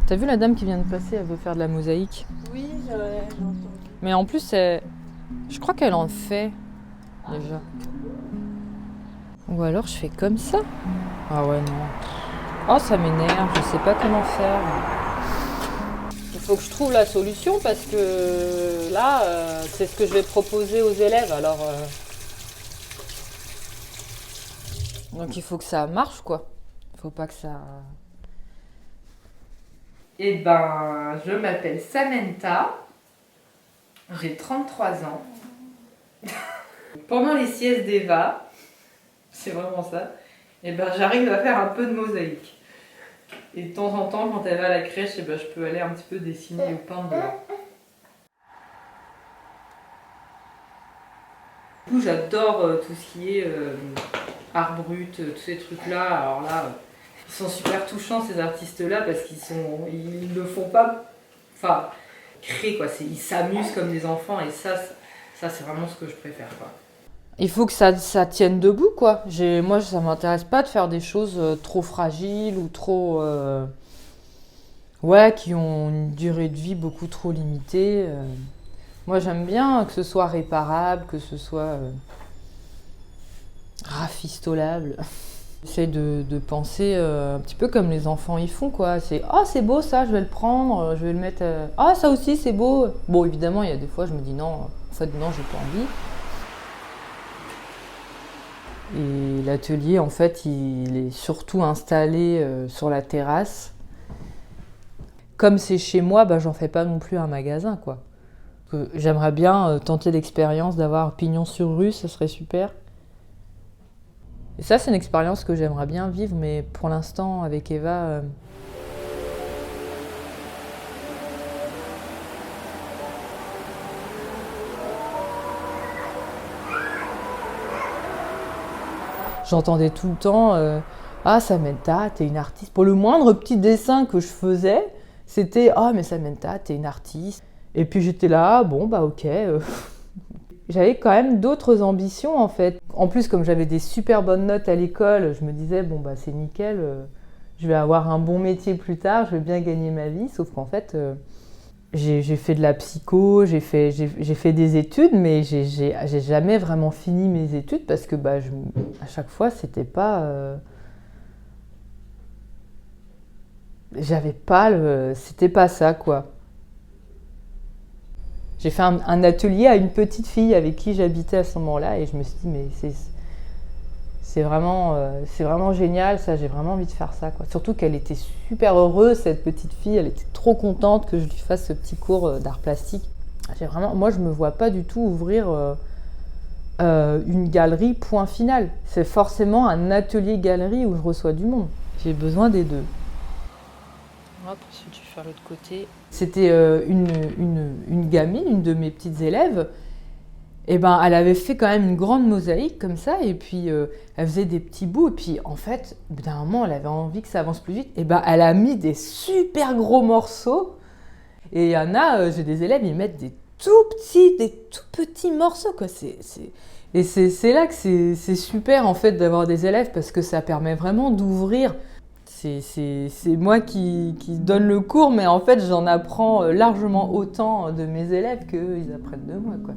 T'as vu la dame qui vient de passer, elle veut faire de la mosaïque. Oui, j'ai entendu. Mais en plus, je crois qu'elle en fait déjà. Ou alors je fais comme ça. Ah ouais, non. Oh, ça m'énerve, je sais pas comment faire. Il faut que je trouve la solution parce que là, c'est ce que je vais proposer aux élèves. Alors, donc il faut que ça marche, quoi. Il faut pas que ça... Eh ben, je m'appelle Samantha, j'ai 33 ans. Pendant les siestes d'Eva, c'est vraiment ça, eh ben, j'arrive à faire un peu de mosaïque. Et de temps en temps, quand elle va à la crèche, eh ben, je peux aller un petit peu dessiner au pain dedans. Du coup, j'adore tout ce qui est art brut, tous ces trucs-là. Alors là, ils sont super touchants ces artistes-là parce ils le font pas, enfin, créer quoi. Ils s'amusent comme des enfants et ça c'est vraiment ce que je préfère quoi. Il faut que ça tienne debout quoi. Moi, ça m'intéresse pas de faire des choses trop fragiles ou trop, ouais, qui ont une durée de vie beaucoup trop limitée. Moi, j'aime bien que ce soit réparable, que ce soit rafistolable. J'essaie de penser un petit peu comme les enfants y font quoi. C'est beau ça, je vais le prendre, je vais le mettre. Ah ça aussi c'est beau. Bon évidemment il y a des fois je me dis non, en fait non j'ai pas envie. Et l'atelier en fait il est surtout installé sur la terrasse. Comme c'est chez moi, bah, j'en fais pas non plus un magasin quoi. J'aimerais bien tenter l'expérience d'avoir pignon sur rue, ça serait super. Et ça, c'est une expérience que j'aimerais bien vivre, mais pour l'instant, avec Eva, j'entendais tout le temps ah, Samantha, t'es une artiste. Pour le moindre petit dessin que je faisais, c'était ah, mais Samantha, t'es une artiste. Et puis j'étais là, bon, bah ok. J'avais quand même d'autres ambitions en fait. En plus, comme j'avais des super bonnes notes à l'école, je me disais, bon, bah c'est nickel, je vais avoir un bon métier plus tard, je vais bien gagner ma vie. Sauf qu'en fait, j'ai fait de la psycho, j'ai fait des études, mais j'ai jamais vraiment fini mes études parce que bah, à chaque fois, c'était pas. C'était pas ça quoi. J'ai fait un atelier à une petite fille avec qui j'habitais à ce moment-là et je me suis dit, mais c'est vraiment génial, ça, j'ai vraiment envie de faire ça, quoi. Surtout qu'elle était super heureuse, cette petite fille, elle était trop contente que je lui fasse ce petit cours d'art plastique. Moi, je me vois pas du tout ouvrir une galerie point final. C'est forcément un atelier-galerie où je reçois du monde. J'ai besoin des deux. Hop, ensuite je vais faire l'autre côté. C'était une gamine, une de mes petites élèves. Et ben, elle avait fait quand même une grande mosaïque comme ça, et puis elle faisait des petits bouts, et puis en fait, au bout d'un moment, elle avait envie que ça avance plus vite, et ben, elle a mis des super gros morceaux, et il y en a, j'ai des élèves, ils mettent des tout petits morceaux, quoi. Et c'est là que c'est super, en fait, d'avoir des élèves, parce que ça permet vraiment d'ouvrir. C'est moi qui donne le cours, mais en fait, j'en apprends largement autant de mes élèves qu'ils apprennent de moi, quoi.